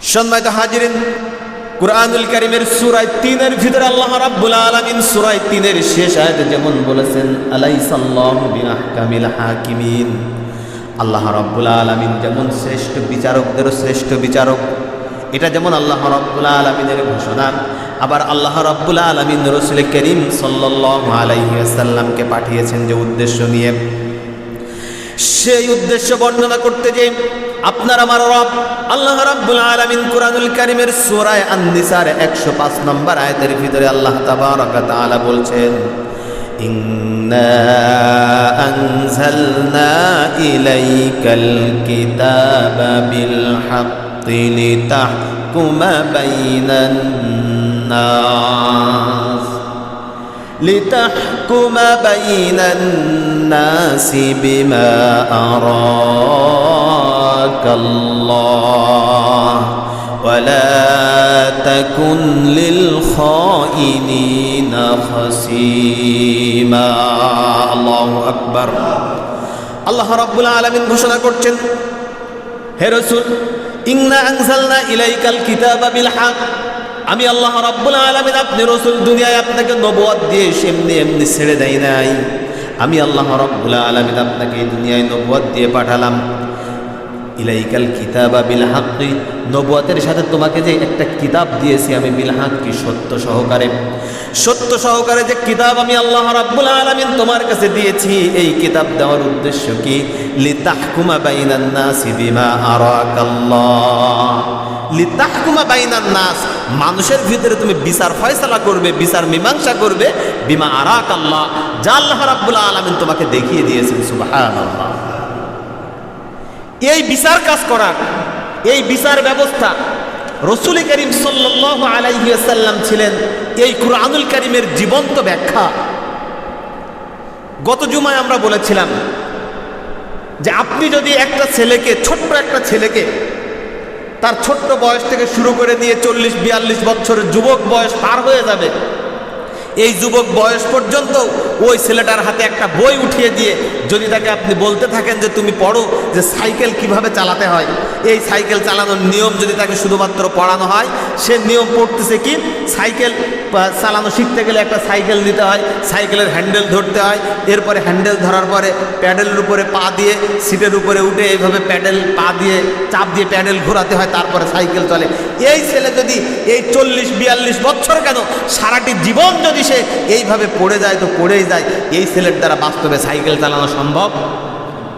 সম্মানিত হাজিরিন, কুরআনুল কারীমের সূরা ৩ এর ভিতরে আল্লাহ রাব্বুল আলামিন সূরা ৩ এর শেষ আয়াতে যেমন বলেছেন, আলাইসাল্লাহু বিআহকামিল হাকিমিন। আল্লাহ রাব্বুল আলামিন যেমন শ্রেষ্ঠ বিচারকদেরও শ্রেষ্ঠ বিচারক, এটা যেমন আল্লাহ রাব্বুল আলামিনের ঘোষণা। আবার আল্লাহ রাব্বুল আলামিন রাসূল করিম সাল্লাল্লাহু আলাইহি ওয়াসাল্লামকে পাঠিয়েছেন যে উদ্দেশ্য নিয়ে, সেই উদ্দেশ্য বর্ণনা করতে যে আপনার আমার রব আল্লাহ রাব্বুল আলামিন কুরআনুল কারীমের সূরা আন-নিসার 105 নম্বর আয়াতের ভিতরে আল্লাহ তাবারক ওয়া তাআলা বলছেন, ইন্না আনজালনা ইলাইকাল কিতাবা বিল হাক্কি লিতাহকুমা বাইনান নাস لتحكم بين الناس بما أراك الله ولا تكن للخائنين خصيما الله أكبر। আল্লাহ রাব্বুল আলামিন ঘোষণা করছেন, হে রাসূল, ইন্না আনজালনা ইলাইকাল কিতাবা বিল হক, আমি আল্লাহ রাব্বুল আলামিন আপনি রাসূল দুনিয়ায় আপনাকে নবুয়ত দিয়ে এমনি এমনি ছেড়ে দেই নাই। আমি আল্লাহ রাব্বুল আলামিন আপনাকে এই দুনিয়ায় নবুয়ত দিয়ে পাঠালাম। ইলাইকাল কিতাবা বিল হাক্কি, নবুয়তের সাথে তোমাকে যে একটা কিতাব দিয়েছি আমি বিল হাক্কি, সত্য সহকারে। সত্য সহকারে যে কিতাব আমি আল্লাহ রাব্বুল আলামিন তোমার কাছে দিয়েছি, এই কিতাব দেওয়ার উদ্দেশ্য কি? লিতাহকুমা বাইনান নাসি বিমা আরাকাল্লাহ, লিতাহকুমা বাইনান নাস, মানুষের ভিতরে তুমি বিচার ফয়সালা করবে, বিচার মীমাংসা করবে, বিমা আরাকাল্লাহ, যা আল্লাহ রাব্বুল আলামিন তোমাকে দেখিয়ে দিয়েছেন। সুবহানাল্লাহ। এই বিচার কাজ করার, এই বিচার ব্যবস্থা রাসূল করিম সাল্লাল্লাহু আলাইহি ওয়াসাল্লাম ছিলেন এই কুরআনুল কারীমের জীবন্ত ব্যাখ্যা। গত জুমায় আমরা বলেছিলাম যে আপনি যদি একটা ছেলেকে, ছোট্ট একটা ছেলেকে, তার ছোট্ট বয়স থেকে শুরু করে নিয়ে 40-42 বছরের যুবক বয়স পার হয়ে যাবে, এই যুবক বয়স পর্যন্ত ওই ছেলেটার হাতে একটা বই উঠিয়ে দিয়ে যদি তাকে আপনি বলতে থাকেন যে তুমি পড়ো যে সাইকেল কিভাবে চালাতে হয়, এই সাইকেল চালানোর নিয়ম যদি তাকে শুধুমাত্র পড়ানো হয়, সে নিয়ম পড়তেছে কি, সাইকেল চালানো শিখতে গেলে একটা সাইকেল নিতে হয়, সাইকেলের হ্যান্ডেল ধরতে হয়, এরপরে হ্যান্ডেল ধরার পরে প্যাডেলের উপরে পা দিয়ে সিটের উপরে উঠে এইভাবে প্যাডেল পা দিয়ে চাপ দিয়ে প্যাডেল ঘোরাতে হয়, তারপরে সাইকেল চলে। এই ছেলে যদি এই 40-42 বছর কেন সারাটি জীবন যদি সে এইভাবে পড়ে যায় তো পড়েই যায়, এই ছেলের দ্বারা বাস্তবে সাইকেল চালানো সম্ভব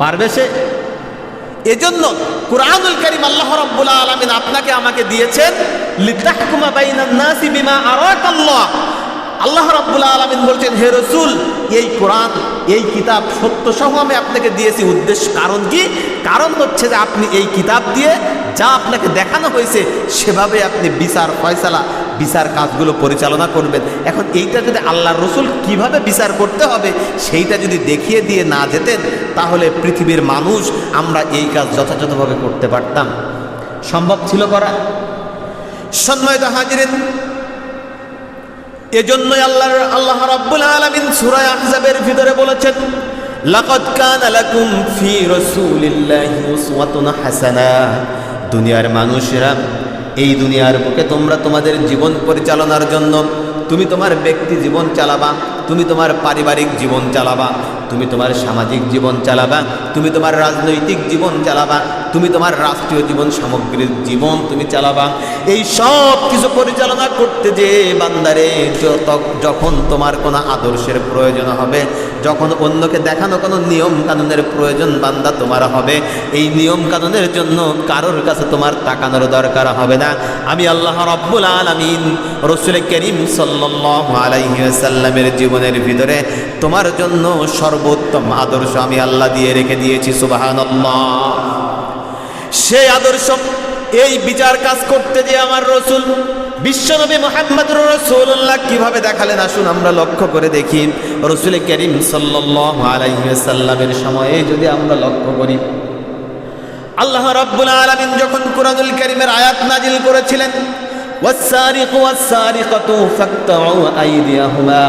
পারবে সে? এজন্য কুরআনুল কারীম আল্লাহ রাব্বুল আলামিন আপনাকে আমাকে দিয়েছেন লিতাহকুমা বাইনান নাসি বিমা আরাকাল্লাহ। আল্লাহ রাব্বুল আলামিন বলছেন, হে রাসূল, এই কোরআন, এই কিতাব সত্য সহ আমি আপনাকে দিয়েছি। উদ্দেশ্য, কারণ কি? কারণ হচ্ছে যে আপনি এই কিতাব দিয়ে যা আপনাকে দেখানো হয়েছে সেভাবে আপনি বিচার ফয়সালা, বিচার কাজগুলো পরিচালনা করবেন। এখন এইটা যদি আল্লাহর রাসূল কিভাবে বিচার করতে হবে সেইটা যদি দেখিয়ে দিয়ে না যেতেন, তাহলে পৃথিবীর মানুষ আমরা এই কাজ যথাযথভাবে করতে পারতাম? সম্ভব ছিল করা? সম্মানিত হাজিরিন, এজন্যই আল্লাহ রাব্বুল আলামিন সূরা আহজাবের ভিতরে বলেছেন, লাকাদ কানা লাকুম ফি রাসূলিল্লাহি উসওয়াতুন হাসানাহ। দুনিয়ার মানুষেরা, এই দুনিয়ার বুকে তোমরা তোমাদের জীবন পরিচালনার জন্য, তুমি তোমার ব্যক্তি জীবন চালাবা, তুমি তোমার পারিবারিক জীবন চালাবা, তুমি তোমার সামাজিক জীবন চালাবা, তুমি তোমার রাজনৈতিক জীবন চালাবা, তুমি তোমার রাষ্ট্রীয় জীবন, সামগ্রিক জীবন তুমি চালাবা। এই সব কিছু পরিচালনা করতে যে বান্দারে, যখন তোমার কোনো আদর্শের প্রয়োজন হবে, যখন অন্যকে দেখানো কোনো নিয়ম কানুনের প্রয়োজন বান্দা তোমার হবে, এই নিয়ম কানুনের জন্য কারোর কাছে তোমার তাকানোর দরকার হবে না। আমি আল্লাহ রাব্বুল আলামিন রাসূল করিম সাল্লাল্লাহু আলাইহি ওয়াসাল্লামের জীবনের ভিতরে তোমার জন্য সর্বোত্তম আদর্শ আমি আল্লাহ দিয়ে রেখে দিয়েছি। সুবহানাল্লাহ। সেই আদর্শ, এই বিচার কাজ করতে যে আমার রাসূল বিশ্বনবী মুহাম্মদুর রাসূলুল্লাহ কিভাবে দেখালেন, আসুন আমরা লক্ষ্য করে দেখি। রাসূল করিম সাল্লাল্লাহু আলাইহি ওয়াসাল্লামের সময়ে যদি আমরা লক্ষ্য করি, আল্লাহ রাব্বুল আলামিন যখন কুরআনুল কারীমের আয়াত নাজিল করেছিলেন, ওয়াস-সারিকু ওয়াস-সারিকাতু ফাকতাউ আইদিয়াহুমা,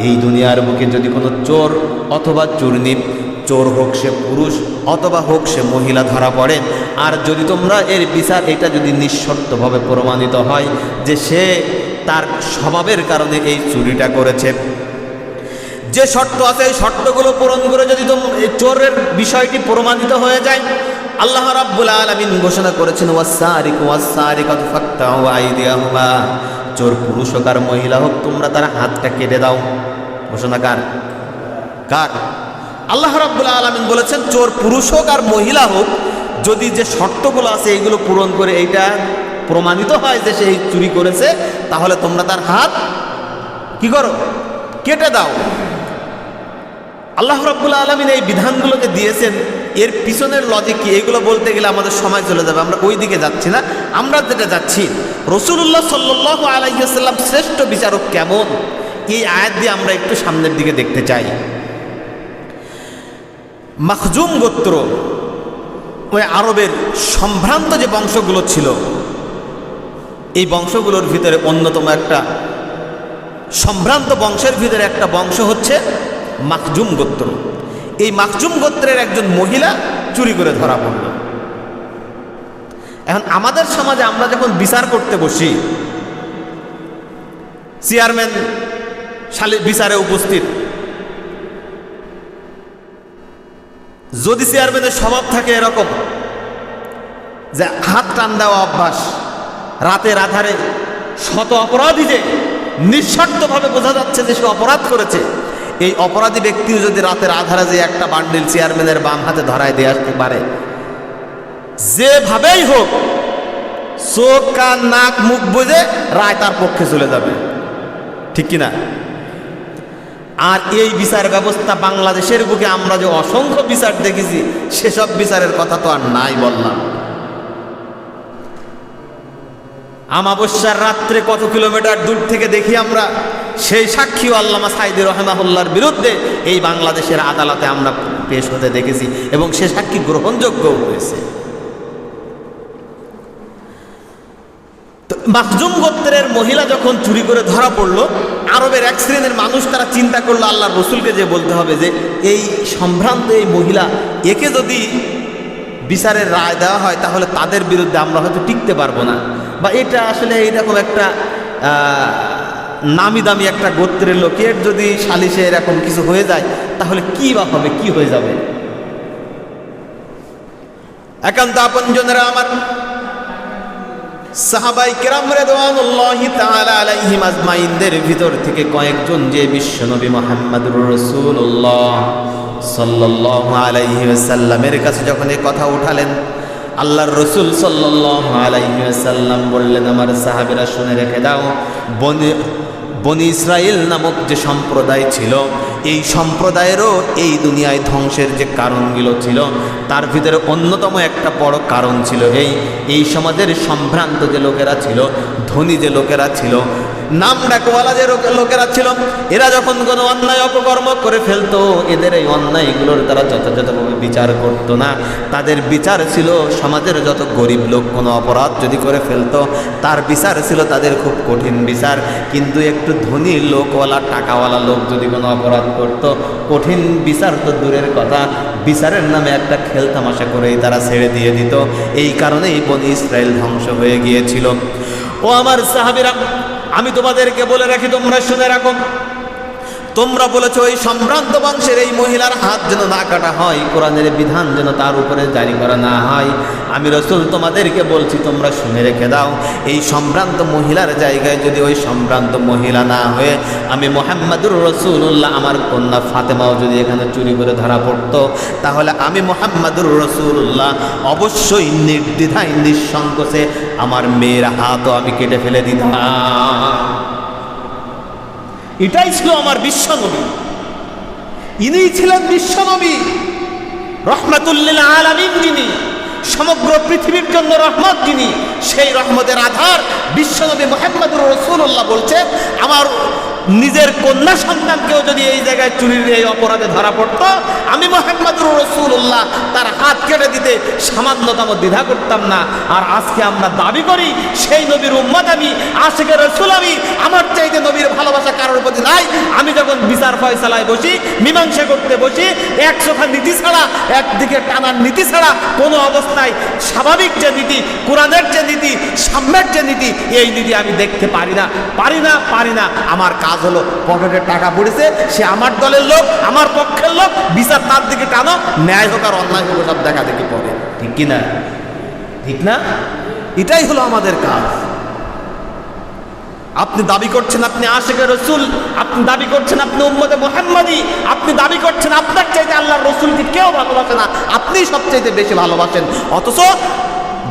এই দুনিয়ার বুকে যদি কোনো চোর অথবা চোরনি চোর হোক সে পুরুষ অথবা হোক সে মহিলা ধরা পড়ে, আর যদি তোমরা এর বিচার এটা যদি নিঃশর্তভাবে প্রমাণিত হয় যে সে তার স্বভাবের কারণে এই চুরিটা করেছে, যে শর্ত আছে এই শর্তগুলো পূরণ করে যদি এই চোরের বিষয়টি প্রমাণিত হয়ে যায়, আল্লাহ রাব্বুল আলামিন ঘোষণা করেছেন ওয়াস-সারিকু ওয়াস-সারিকাতু ফাকতাউ আইদিয়াহুমা, চোর পুরুষ হোক আর মহিলা হোক তোমরা তার হাতটা কেটে দাও। ঘোষণা কার? আল্লাহ রাব্বুল আলামিন বলেছেন চোর পুরুষ হোক আর মহিলা হোক, যদি যে শর্তগুলো আছে এইগুলো পূরণ করে এইটা প্রমাণিত হয় যে সে চুরি করেছে, তাহলে তোমরা তার হাত কি করো? কেটে দাও। আল্লাহ রাব্বুল আলামিন এই বিধানগুলো যে দিয়েছেন এর পিছনের লজিক কি, এগুলো বলতে গেলে আমাদের সময় চলে যাবে, আমরা ওই দিকে যাচ্ছি না। আমরা যেটা যাচ্ছি রাসূলুল্লাহ সাল্লাল্লাহু আলাইহি ওয়াসাল্লাম শ্রেষ্ঠ বিচারক কেমন, এই আয়াত দিয়ে আমরা একটু সামনের দিকে দেখতে চাই। মাখজুম গোত্র ওই আরবের সম্ভ্রান্ত যে বংশগুলো ছিল, এই বংশগুলোর ভিতরে অন্যতম একটা সম্ভ্রান্ত বংশের ভিতরে একটা বংশ হচ্ছে মাখজুম গোত্র। এই মাখজুম গোত্রের একজন মহিলা চুরি করে ধরা পড়ল। এখন আমাদের সমাজে আমরা যখন বিচার করতে বসি, চেয়ারম্যান বিচারে উপস্থিত, যদি চেয়ারম্যানের স্বভাব থাকে এরকম যে হাত টান দেওয়া অভ্যাস, রাতের আধারে শত অপরাধী যে নিঃস্বার্থভাবে বোঝা যাচ্ছে যে সে অপরাধ করেছে, এই অপরাধী ব্যক্তিও যদি রাতের আধারে যে একটা বান্ডিল চেয়ারম্যানের বাম হাতে ধরায় দিয়ে আসতে পারে, যেভাবেই হোক চোখ কান নাক মুখ বুঝে রায় তার পক্ষে চলে যাবে, ঠিক কিনা? আর এই বিচার ব্যবস্থা বাংলাদেশের বুকে আমরা যে অসংখ্য বিচার দেখেছি, সেসব বিচারের কথা তো আর নাই বললাম। আমাবস্যার রাত্রে কত কিলোমিটার দূর থেকে দেখি আমরা সেই সাক্ষীও আল্লামা সাঈদী রাহিমাহুল্লাহর বিরুদ্ধে এই বাংলাদেশের আদালতে আমরা পেশ হতে দেখেছি, এবং সে সাক্ষী গ্রহণযোগ্য হয়েছে। মাখজুম গোত্রের মহিলা যখন চুরি করে ধরা পড়লো, আরবের এক শ্রেণীর মানুষ তারা চিন্তা করলো আল্লাহর রসুলকে যে বলতে হবে যে এই সম্ভ্রান্ত এই মহিলা, একে যদি বিচারের রায় দেওয়া হয় তাহলে তাদের বিরুদ্ধে আমরা হয়তো টিকতে পারবো না, বা এটা আসলে এইরকম একটা নামি দামি একটা গোত্রের লোকের যদি সালিশে এরকম কিছু হয়ে যায় তাহলে কি বা হবে, কি হয়ে যাবে। একান্ত আপনজনেরা আমার, সাহাবায়ে কেরাম রিদওয়ানুল্লাহি তাআলা আলাইহিম আজমাইনদের ভিতর থেকে কয়েকজন যে বিশ্বনবী মুহাম্মদুর রাসূলুল্লাহ সাল্লাল্লাহু আলাইহি ওয়াসাল্লামের কাছে যখন এই কথা উঠালেন, আল্লাহর রসুল সাল্লাল্লাহু আলাইহি ওয়াসাল্লাম বললেন, আমার সাহাবীরা শুনে রেখে দাও, বনি ইসরাইল নামক যে সম্প্রদায় ছিল, এই সম্প্রদায়েরও এই দুনিয়ায় ধ্বংসের যে কারণগুলো ছিল তার ভিতরে অন্যতম একটা বড় কারণ ছিল এই সমাজের সম্ভ্রান্ত যে লোকেরা ছিল, ধনী যে লোকেরা ছিল, নাম ডাকওয়ালা যে লোকেরা ছিল, এরা যখন কোনো অন্যায় অপকর্ম করে ফেলতো, এদের এই অন্যায়গুলোর তারা যথাযথভাবে বিচার করতো না। তাদের বিচার ছিল সমাজের যত গরিব লোক কোনো অপরাধ যদি করে ফেলতো তার বিচার ছিল তাদের খুব কঠিন বিচার, কিন্তু একটু ধনী লোকওয়ালা টাকাওয়ালা লোক যদি কোনো অপরাধ করত, কঠিন বিচার তো দূরের কথা, বিচারের নামে একটা খেলতামাশা করেই তারা ছেড়ে দিয়ে দিত। এই কারণেই বনি ইসরাইল ধ্বংস হয়ে গিয়েছিল। ও আমার সাহাবীরা, আমি তোমাদেরকে বলে রাখি, তোমরা শুনে রাখো, তোমরা বলেছো এই সম্ভ্রান্ত বংশের এই মহিলার হাত যেন না কাটা হয়, কোরআনের বিধান যেন তার উপরে জারি করা না হয়। আমি রাসূল তোমাদেরকে বলছি, তোমরা শুনে রেখে দাও, এই সম্ভ্রান্ত মহিলার জায়গায় যদি ওই সম্ভ্রান্ত মহিলা না হয়ে আমি মুহাম্মদুর রাসূলুল্লাহ, আমার কন্যা ফাতেমাও যদি এখানে চুরি করে ধরা পড়তো, তাহলে আমি মুহাম্মদুর রাসূলুল্লাহ অবশ্যই নির্দ্বিধায় নিঃসংকোচে আমার মেয়ের হাতও আমি কেটে ফেলে দিতাম। এটাই ছিল আমার বিশ্বনবী, ইনিই ছিলেন বিশ্বনবী রহমাতুল লিল আলামিন, যিনি সমগ্র পৃথিবীর জন্য রহমত, যিনি সেই রহমতের আধার বিশ্বনবী মুহাম্মদুর রাসূলুল্লাহ বলছে, আমার নিজের কন্যা সন্তানকেও যদি এই জায়গায় চুরির এই অপরাধে ধরা পড়তো, আমি মুহাম্মদুর রাসূলুল্লাহ তার হাত কেটে দিতে সামান্যতম দ্বিধা করতাম না। আর আজকে আমরা দাবি করি সেই নবীর উম্মত আমি, আশিকে রাসূল আমি, আমার চাইতে নবীর ভালোবাসা কারোর প্রতি নাই। আমি যখন বিচার ফয়সালায় বসি, মীমাংসা করতে বসি, এক সোফা নীতি ছাড়া, একদিকে টানার নীতি ছাড়া কোনো অবস্থায় স্বাভাবিক যে নীতি, কোরআনের যে নীতি, সাম্যের যে নীতি, এই নীতি আমি দেখতে পারি না। আমার কাজ হলো পকেটে টাকা পড়েছে, সে আমার দলের লোক, আমার পক্ষের লোক, বিচার তার দিকে টানো, ন্যায় হোক আর অন্যায় হোক সব দেখা দেখি পড়ে। ঠিক কিনা? ঠিক না? এটাই হলো আমাদের কাজ। আপনি দাবি করছেন আপনি আশিকে রাসূল, আপনি দাবি করছেন আপনি উম্মতে মুহাম্মাদি, আপনি দাবি করছেন আপনার চাইতে আল্লাহর রাসূলকে কেউ ভালোবাসে না, আপনি সবচাইতে বেশি ভালোবাসেন। অথচ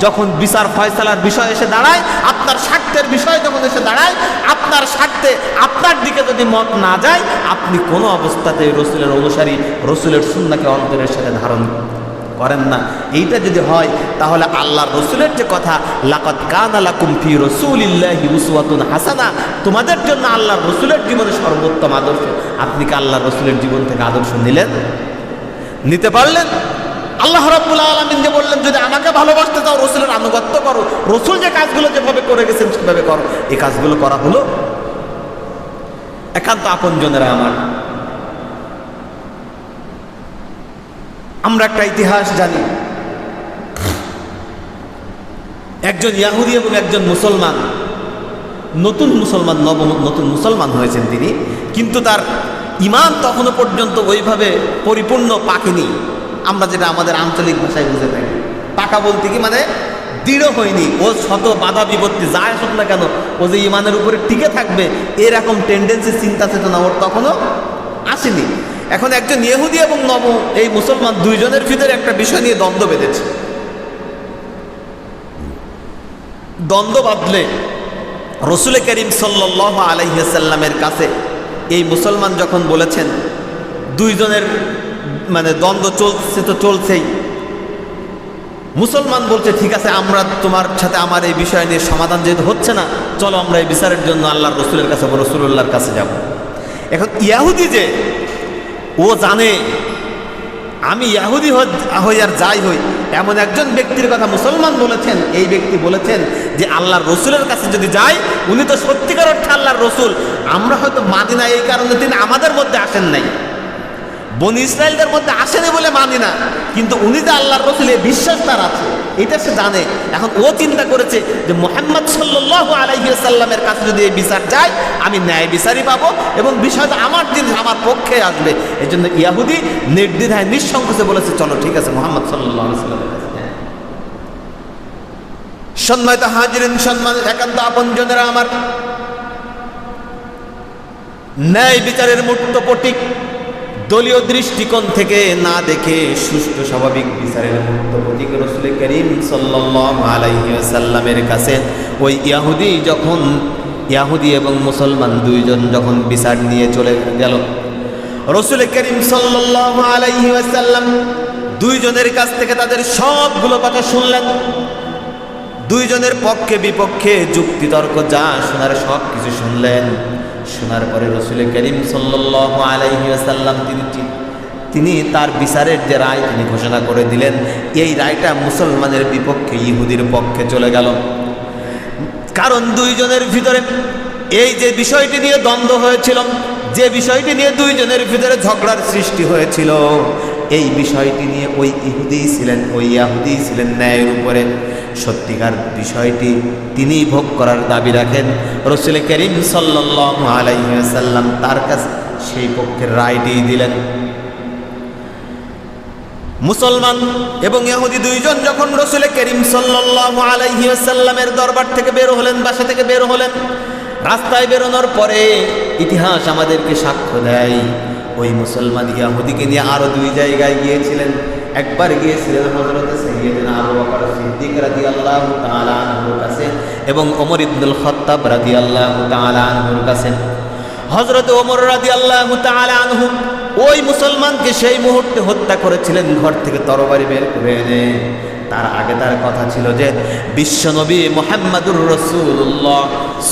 যখন বিচার ফয়সালার বিষয় এসে দাঁড়ায়, আপনার স্বার্থের বিষয় যখন এসে দাঁড়ায়, আপনার স্বার্থে আপনার দিকে যদি মত না যায়, আপনি কোনো অবস্থাতে রাসূলের অনুসারী, রাসূলের সুন্নাহকে অন্তরের সাথে ধারণ করেন না। এইটা যদি হয় তাহলে আল্লাহর রাসূলের যে কথা, লাকাদ কানা লাকুম ফি রাসূলিল্লাহি উসওয়াতুন হাসানা, তোমাদের জন্য আল্লাহর রাসূলের জীবনে সর্বোত্তম আদর্শ, আপনি কি আল্লাহর রাসূলের জীবন থেকে আদর্শ নিলেন? নিতে পারলেন? আল্লাহ রাব্বুল আলামিন যে বললেন যদি আমাকে ভালোবাসতে চাও রাসূলের আনুগত্য করো, রাসূল যে কাজগুলো যেভাবে করে গেছেন সেভাবে করো, এই কাজগুলো করা হলো? একান্ত আপনজনেরা আমার, আমরা একটা ইতিহাস জানি। একজন ইহুদি এবং একজন মুসলমান, নতুন মুসলমান হয়েছেন তিনি, কিন্তু তার ঈমান তখনও পর্যন্ত ওইভাবে পরিপূর্ণ পাকেনি। আমরা যেটা আমাদের আঞ্চলিক ভাষায় বুঝে থাকি, পাকা বলতে কি মানে দৃঢ় হয়নি। ও শত বাধা বিপত্তি যায় আসুক না কেন, ও যে ঈমানের উপরে টিকে থাকবে এরকম টেন্ডেন্সি, চিন্তা চেতনা ওর তখনও আসেনি। এখন একজন ইহুদি এবং এই মুসলমান দুইজনের ভিতরে একটা বিষয় নিয়ে দ্বন্দ্ব বেঁধেছে। দ্বন্দ্ব বাঁধলে রাসূল করিম সাল্লাল্লাহু আলাইহি ওয়াসাল্লামের কাছে এই মুসলমান যখন বলেছেন, দুইজনের মানে দ্বন্দ্ব চলছে তো চলছেই, মুসলমান বলছে ঠিক আছে আমরা তোমার সাথে আমার এই বিষয় নিয়ে সমাধান যেহেতু হচ্ছে না, চলো আমরা এই বিচারের জন্য আল্লাহর রাসূলের কাছে, রাসূলুল্লাহর কাছে যাব। এখন ইহুদি যে ও জানে আমি ইহুদি হই আর যাই হই, এমন একজন ব্যক্তির কথা মুসলমান বলেছেন। এই ব্যক্তি বলেছেন যে আল্লাহর রাসূলের কাছে যদি যাই, উনি তো সত্যিকার অর্থে আল্লাহর রাসূল, আমরা হয়তো মানি না এই কারণে তিনি আমাদের মধ্যে আসেন নাই, বনি ইসরায়েলদের মধ্যে আসেনি বলে মানি না, কিন্তু উনি যে আল্লাহর রাসূল এই বিশ্বাস তার আছে, এটা সে জানে। এখন ও চিন্তা করেছে যে মুহাম্মদ সাল্লাল্লাহু আলাইহি ওয়াসাল্লামের কাছে যদি এই বিচার যায়, আমি ন্যায় বিচারই পাবো এবং বিষয়টা আমার জিনিস, আমার পক্ষে আসবে। এই জন্য ইহুদি নির্দ্বিধায় নিঃসংকোচে বলেছে চলো ঠিক আছে মুহাম্মদ সাল্লাল্লাহু আলাইহি ওয়াসাল্লামের কাছে। সম্মানিত হাজিরিন, সম্মানিত একান্ত আপনজনেরা আমার, ন্যায় বিচারের মূর্ত প্রতীক দলীয় দৃষ্টিকোণ থেকে না দেখে সুষ্ঠু স্বাভাবিক বিচারের মূর্ত প্রতীক রাসূল করিম সাল্লাল্লাহু আলাইহি ওয়াসাল্লামের কাছে ওই ইহুদি এবং মুসলমান দুইজন যখন বিচার নিয়ে চলে গেল, রাসূল করিম সাল্লাল্লাহু আলাইহি ওয়াসাল্লাম দুইজনের কাছ থেকে তাদের সবগুলো কথা শুনলেন। দুইজনের পক্ষে বিপক্ষে যুক্তিতর্ক যা শোনার সব কিছু শুনলেন। শোনার পরে রাসূল করিম সাল্লাল্লাহু আলাইহি ওয়াসাল্লাম তিনি তার বিচারের যে রায় তিনি ঘোষণা করে দিলেন, এই রায়টা মুসলমানের বিপক্ষে ইহুদির পক্ষে চলে গেল। কারণ দুইজনের ভিতরে এই যে বিষয়টি নিয়ে দ্বন্দ্ব হয়েছিল, যে বিষয়টি নিয়ে দুইজনের ভিতরে ঝগড়ার সৃষ্টি হয়েছিল, এই বিষয়টি নিয়ে ওই ইহুদি ছিলেন ন্যায়ের উপরে। সত্যিকার বিষয়টি তিনি ভোগ করার দাবি রাখেন। রাসূল করিম সাল্লাল্লাহু আলাইহি ওয়াসাল্লাম তার কাছে সেই পক্ষের রায় দিয়ে দিলেন। মুসলমান এবং ইহুদি দুইজন যখন রাসূল করিম সাল্লাল্লাহু আলাইহি ওয়াসাল্লামের দরবার থেকে বের হলেন, বাসা থেকে বের হলেন, রাস্তায় বেরোনোর পরে ইতিহাস আমাদেরকে সাক্ষ্য দেয় ওই মুসলমান ইহুদিকে নিয়ে আরো দুই জায়গায় গিয়েছিলেন। একবার গিয়েছিলেন হযরত সাইয়্যিদনা আবু বকর সিদ্দিক রাদিয়াল্লাহু তাআলা আনহুর কাছে এবং ওমর ইবনুল খাত্তাব রাদিয়াল্লাহু তাআলা আনহুর কাছে। হযরত ওমর রাদিয়াল্লাহু তাআলা আনহু ওই মুসলমানকে সেই মুহূর্তে হত্যা করেছিলেন ঘর থেকে তরবারি বের করে এনে। তার আগে তার কথা ছিল যে বিশ্বনবী মুহাম্মাদুর রাসূলুল্লাহ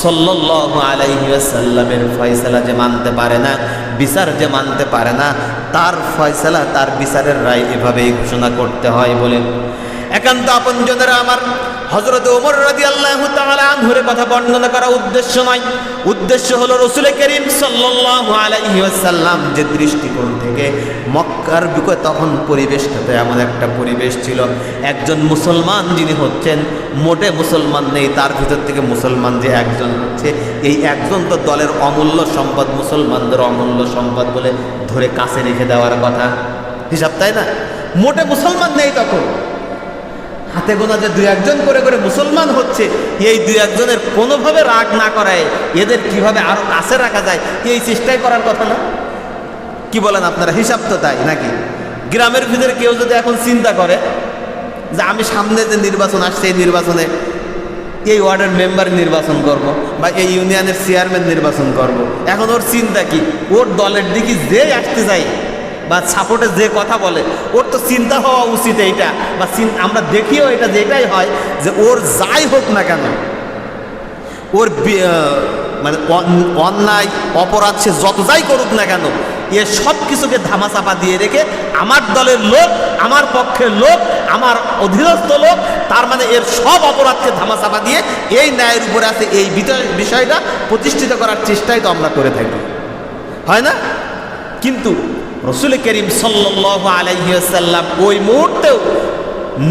সাল্লাল্লাহু আলাইহি ওয়াসাল্লামের ফয়সালা যে মানতে পারে না, বিচার যে মানতে পারে না, তার ফয়সালা, তার বিচারের রায় এভাবেই ঘোষণা করতে হয় বলে। একান্ত আপনজনেরা আমার, হযরত ওমর রাদিয়াল্লাহু তাআলা আনহুর কথা বর্ণনা করা উদ্দেশ্য নয়। উদ্দেশ্য হলো রাসূল করিম সাল্লাল্লাহু আলাইহি ওয়াসাল্লাম যে দৃষ্টিকোণ থেকে মক্কার বুকে তখন পরিবেশটাতে এমন একটা পরিবেশ ছিল, একজন মুসলমান যিনি হচ্ছেন, মোটে মুসলমান নেই, তার ভিতর থেকে মুসলমান যে একজন হচ্ছে, এই একজন তো দলের অমূল্য সম্পদ, মুসলমানদের অমূল্য সম্পদ বলে ধরে কাছে রেখে দেওয়ার কথা হিসাব, তাই না? মোটে মুসলমান নেই তখন, হাতে গোনা যে দুই একজন করে করে মুসলমান হচ্ছে, এই দুই একজনের কোনোভাবে রাগ না করায় এদের কিভাবে আরো কাছে রাখা যায় এই চেষ্টাই করার কথা না? কি বলেন আপনারা? হিসাব তো তাই নাকি? গ্রামের ভিতরে কেউ যদি এখন চিন্তা করে যে আমি সামনে যে নির্বাচন আসছে, এই নির্বাচনে এই ওয়ার্ডের মেম্বার নির্বাচন করব বা এই ইউনিয়নের চেয়ারম্যান নির্বাচন করব, এখন ওর চিন্তা কি? ওর দলের দিকে যে আসতে যায় বা সাপোর্টে যে কথা বলে, ওর তো চিন্তা হওয়া উচিত এইটা, বা আমরা দেখিও এটা যেটাই হয় যে ওর যাই হোক না কেন, ওর মানে অন্যায় অপরাধ সে যত যাই করুক না কেন, এ সব কিছুকে ধামাচাপা দিয়ে রেখে আমার দলের লোক, আমার পক্ষের লোক, আমার অধীনস্থ লোক, তার মানে এর সব অপরাধকে ধামাচাপা দিয়ে এই ন্যায়ের উপরে আছে এই বিষয়টা প্রতিষ্ঠিত করার চেষ্টাই তো আমরা করে থাকি, হয় না? কিন্তু রাসূল করিম সাল্লাল্লাহু আলাইহি ওয়াসাল্লাম ওই মুহূর্তেও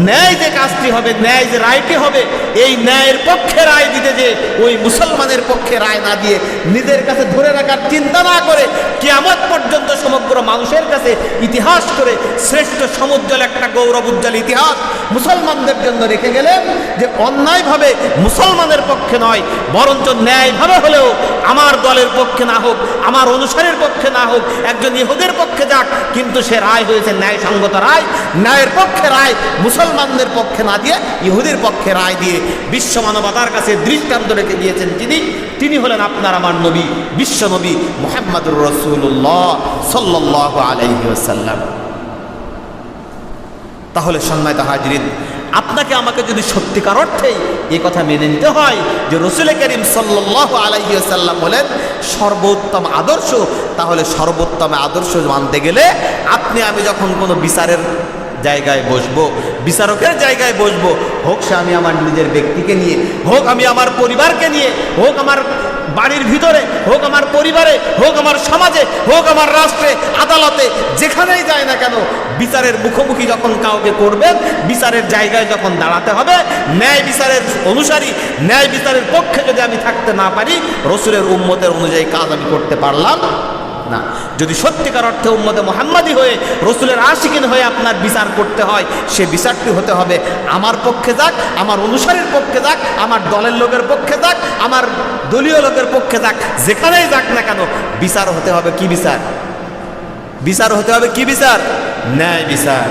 ন্যায় যে কাজটি হবে, ন্যায় যে রায়টি হবে, এই ন্যায়ের পক্ষে রায় দিতে যে ওই মুসলমানের পক্ষে রায় না দিয়ে নিজের কাছে ধরে রাখার চিন্তা না করে কিয়ামত পর্যন্ত সমগ্র মানুষের কাছে ইতিহাস করে শ্রেষ্ঠ সমুজ্জ্বল একটা গৌরব উজ্জ্বল ইতিহাস মুসলমানদের জন্য রেখে গেলেন, যে অন্যায়ভাবে মুসলমানের পক্ষে নয়, বরঞ্চ ন্যায়ভাবে হলেও আমার দলের পক্ষে না হোক, আমার অনুসারের পক্ষে না হোক, একজন ইহুদের পক্ষে যাক, কিন্তু সে রায় হয়েছে ন্যায়সঙ্গত রায়, ন্যায়ের পক্ষে রায়, মুসলমানদের পক্ষে না দিয়ে ইহুদির পক্ষে রায় দিয়ে বিশ্ব মানবতার কাছে দৃষ্টান্ত রেখে দিয়েছেন তিনি হলেন আপনার আমার নবী, বিশ্ব নবী মুহাম্মাদুর রাসূলুল্লাহ সাল্লাল্লাহু আলাইহি ওয়াসাল্লাম। তাহলে সম্মানিত হাজিরিন, আপনাকে আমাকে যদি সত্যিকার অর্থেই এই কথা মেনে নিতে হয় যে রাসূল করিম সাল্লাল্লাহু আলাইহি ওয়াসাল্লাম বলেন সর্বোত্তম আদর্শ, তাহলে সর্বোত্তম আদর্শ মানতে গেলে আপনি আমি যখন কোনো বিচারের জায়গায় বসবো, বিচারকের জায়গায় বসবো, হোক সে আমি আমার নিজের ব্যক্তিকে নিয়ে, হোক আমি আমার পরিবারকে নিয়ে, হোক আমার বাড়ির ভিতরে, হোক আমার পরিবারে, হোক আমার সমাজে, হোক আমার রাষ্ট্রে, আদালতে, যেখানেই যায় না কেন, বিচারের মুখোমুখি যখন কাউকে করবেন, বিচারের জায়গায় যখন দাঁড়াতে হবে, ন্যায় বিচারের অনুসারী, ন্যায় বিচারের পক্ষে যদি আমি থাকতে না পারি, রাসূলের উম্মতের অনুযায়ী কাজ আমি করতে পারলাম না। যদি সত্যিকার অর্থে উম্মতে মুহাম্মাদি হয়ে রাসূলের আশিকিন হয়ে আপনার বিচার করতে হয়, সে বিচারটি হতে হবে আমার পক্ষে যাক, আমার অনুসারীর পক্ষে যাক, আমার দলের লোকের পক্ষে যাক, আমার দলীয় লোকের পক্ষে যাক, যেখানেই যাক না কেন, বিচার হতে হবে কি বিচার? বিচার হতে হবে কি বিচার? ন্যায় বিচার।